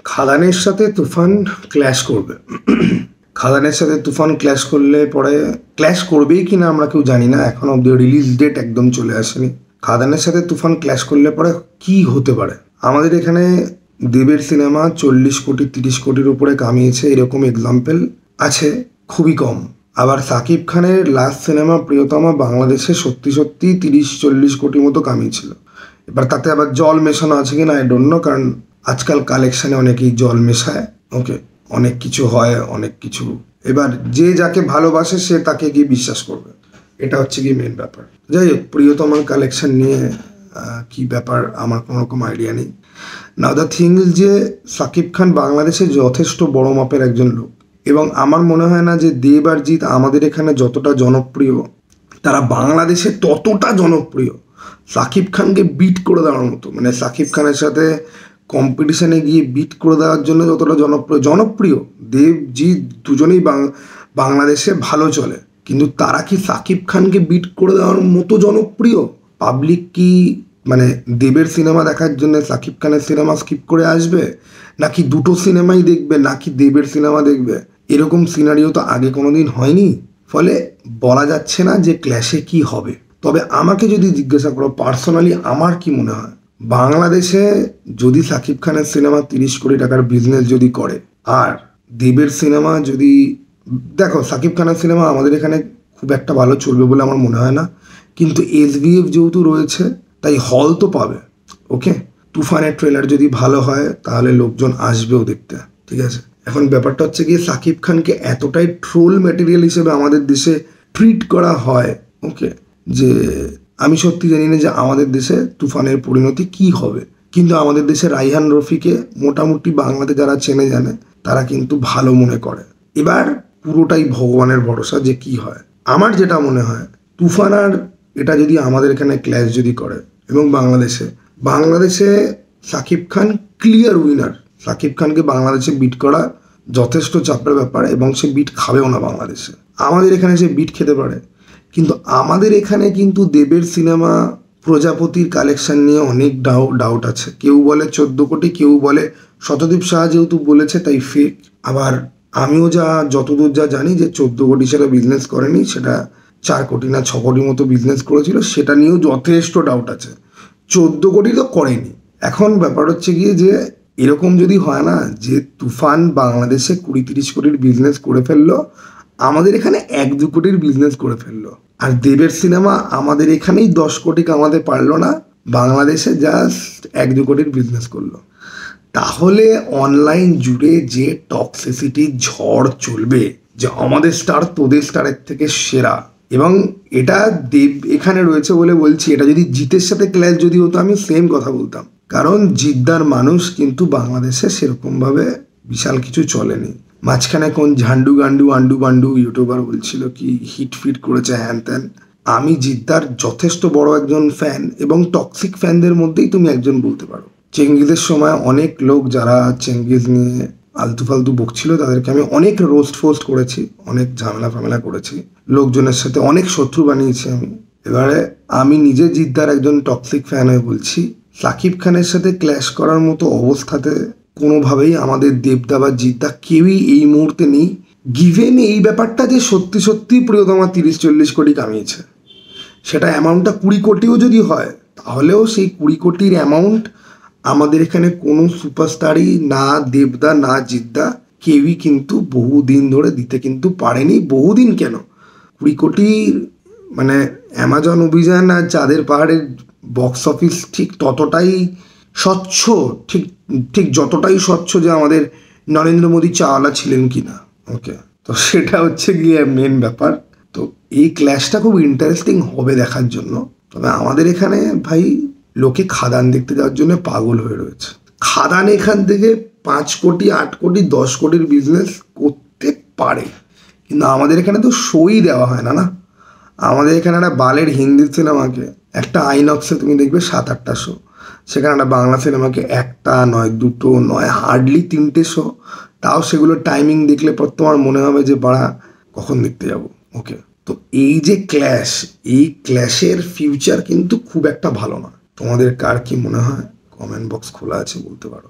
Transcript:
খাদানের সাথে তুফান ক্ল্যাশ করবে। খাদানের সাথে তুফান ক্ল্যাশ করলে পরে ক্ল্যাশ করবেই কিনা আমরা কেউ জানি না, এখন অব্দি রিলিজ ডেট একদম চলে আসেনি। খাদানের সাথে তুফান ক্ল্যাশ করলে পরে কি হতে পারে? আমাদের এখানে দেবের সিনেমা 40 কোটি 30 কোটির উপরে কামিয়েছে, এরকম এক্সাম্পল আছে খুবই কম। আবার সাকিব খানের লাস্ট সিনেমা প্রিয়তমা বাংলাদেশে সত্যি সত্যি 30-40 কোটি মতো কামিয়েছিল। এবার তাতে আবার জল মেশানো আছে কিনা আই ডোন্ট নো, কারণ আজকাল কালেকশানে অনেকেই জল মেশায়। ওকে, অনেক কিছু হয়, অনেক কিছু। এবার যে যাকে ভালোবাসে সে তাকে গিয়ে বিশ্বাস করবে, এটা হচ্ছে কি মেন ব্যাপার। যাই হোক, প্রিয়তমার কালেকশন নিয়ে কি ব্যাপার আমার কোনো রকম আইডিয়া নেই। নাও দ্য থিং ইজ যে সাকিব খান বাংলাদেশে যথেষ্ট বড় মাপের একজন লোক, এবং আমার মনে হয় না যে দেব আর জিৎ আমাদের এখানে যতটা জনপ্রিয় তারা বাংলাদেশে ততটা জনপ্রিয় সাকিব খানকে বিট করে দেওয়ার মতো। মানে সাকিব খানের সাথে কম্পিটিশানে গিয়ে বিট করে দেওয়ার জন্য যতটা জনপ্রিয় দেব জিৎ দুজনেই বাংলাদেশে ভালো চলে, কিন্তু তারা কি সাকিব খানকে বিট করে দেওয়ার মতো জনপ্রিয়? পাবলিক কি মানে দেবের সিনেমা দেখার জন্য সাকিব খানের সিনেমা স্কিপ করে আসবে, নাকি দুটো সিনেমাই দেখবে, নাকি দেবের সিনেমা দেখবে? এরকম সিনারিও তো আগে কোনোদিন হয়নি। ফলে বলা যাচ্ছে না যে ক্ল্যাশে কি হবে। তবে আমাকে যদি জিজ্ঞাসা করো পার্সোনালি আমার কি মনে হয়, বাংলাদেশে যদি সাকিব খানের সিনেমা 30 কোটি টাকার বিজনেস যদি করে, আর দেবের সিনেমা যদি, দেখো সাকিব খানের সিনেমা আমাদের এখানে খুব একটা ভালো চলবে বলে আমার মনে হয় না, কিন্তু SBF যেহেতু রয়েছে তাই হল তো পাবে। ওকে, তুফানের ট্রেলার যদি ভালো হয় তাহলে লোকজন আসবেও দেখতে, ঠিক আছে? এখন ব্যাপারটা হচ্ছে গিয়ে সাকিব খানকে এতটাই ট্রোল ম্যাটেরিয়াল হিসেবে আমাদের দেশে ট্রিট করা হয়, ওকে, যে আমি সত্যি জানি না যে আমাদের দেশে তুফানের পরিণতি কি হবে। কিন্তু আমাদের দেশে রাইহান রফিকে মোটামুটি বাংলাতে যারা চেনে জানে তারা কিন্তু ভালো মনে করে। এবার পুরোটাই ভগবানের ভরসা যে কি হয়। আমার যেটা মনে হয়, তুফান আর এটা যদি আমাদের এখানে ক্ল্যাশ যদি করে এবং বাংলাদেশে সাকিব খান ক্লিয়ার উইনার। সাকিব খানকে বাংলাদেশে বিট করা যথেষ্ট চাপের ব্যাপার, এবং সে বিট খাবেও না বাংলাদেশে। আমাদের এখানে সে বিট খেতে পারে, কিন্তু আমাদের এখানে কিন্তু দেবের সিনেমা প্রজাপতির কালেকশন নিয়ে অনেক ডাউট আছে। কেউ বলে 14 কোটি, কেউ বলে শতদীপ শাহ যেহেতু বলেছে তাই ফেক। আবার আমিও যতদূর জানি যে 14 কোটি সেটা বিজনেস করেনি, সেটা 4 কোটি না 6 কোটি মতো বিজনেস করেছিল, সেটা নিয়েও যথেষ্ট ডাউট আছে। 14 কোটি তো করেনি। এখন ব্যাপার হচ্ছে গিয়ে যে এরকম যদি হয় না যে তুফান বাংলাদেশে 20-30 কোটির বিজনেস করে ফেললো, আমাদের এখানে 1-2 কোটির বিজনেস করে ফেললো, আর দেবের সিনেমা আমাদের এখানেই 10 কোটি কামাতে পারলো না, বাংলাদেশে জাস্ট 1-2 কোটির বিজনেস করলো, তাহলে অনলাইন জুড়ে যে টক্সিসিটির ঝড় চলবে যে আমাদের স্টার তোদের স্টারের থেকে সেরা। এবং এটা দেব এখানে রয়েছে বলে বলছি, এটা যদি জিতের সাথে ক্ল্যাশ যদি হতো আমি সেম কথা বলতাম, কারণ জিদ্দার মানুষ কিন্তু বাংলাদেশে সেরকমভাবে বিশাল কিছু চলেনি। মাঝখানে কোন ঝান্ডু গান্ডু আন্ডু বান্ডু ইউটিউবার বলছিল কি হিট ফিট করেছে হ্যান ত্যান। আমি জিদ্দার যথেষ্ট বড় একজন ফ্যান, এবং টক্সিক ফ্যানদের মধ্যেই তুমি একজন বলতে পারো। চেঙ্গিজের সময় অনেক লোক যারা চেঙ্গিজ নিয়ে আলতু ফালতু বকছিল তাদেরকে আমি অনেক রোস্ট ফোস্ট করেছি, অনেক ঝামেলা করেছি, লোকজনের সাথে অনেক শত্রু বানিয়েছি আমি। এবারে আমি নিজে জিদ্দার একজন টক্সিক ফ্যান হয়ে বলছি, সাকিব খানের সাথে ক্ল্যাশ করার মতো অবস্থাতে কোনোভাবেই আমাদের দেবদা বা জিদ্দা কেউই এই মুহূর্তে নেই। গিভেন এই ব্যাপারটা যে সত্যি সত্যি প্রিয়তমা 30-40 কোটি কামিয়েছে, সেটা অ্যামাউন্টটা 20 কোটিও যদি হয়, তাহলেও সেই 20 কোটির অ্যামাউন্ট আমাদের এখানে কোনো সুপারস্টারই, না দেবদা না জিদ্দা, কেউই কিন্তু বহুদিন ধরে দিতে কিন্তু পারেনি। বহুদিন কেন, 20 কোটির মানে অ্যামাজন অভিযান আর চাঁদের পাহাড়ের বক্স অফিস ঠিক ততটাই স্বচ্ছ, ঠিক যতটাই স্বচ্ছ যে আমাদের নরেন্দ্র মোদী চাওয়ালা ছিলেন কি না। ওকে, তো সেটা হচ্ছে গিয়ে মেন ব্যাপার। তো এই ক্ল্যাশটা খুব ইন্টারেস্টিং হবে দেখার জন্য। তবে আমাদের এখানে ভাই লোকে খাদান দেখতে যাওয়ার জন্য পাগল হয়ে রয়েছে। খাদান এখান থেকে 5 কোটি 8 কোটি 10 কোটির বিজনেস করতে পারে, কিন্তু আমাদের এখানে তো শোই দেওয়া হয় না। আমাদের এখানে একটা বালের হিন্দি সিনেমাকে একটা আইনক্সে তুমি দেখবে 7-8টা শো, সেখানে একটা বাংলা সিনেমাকে 1টা নয় 2টো নয় হার্ডলি 3টে শো, তাও সেগুলো টাইমিং দেখলে পর তোমার মনে হবে যে বাড়া কখন দেখতে যাব। ওকে, তো এই যে ক্ল্যাশ, এই ক্ল্যাশের ফিউচার কিন্তু খুব একটা ভালো না। তোমাদের কার কি মনে হয়? কমেন্ট বক্স খোলা আছে, বলতে পারো।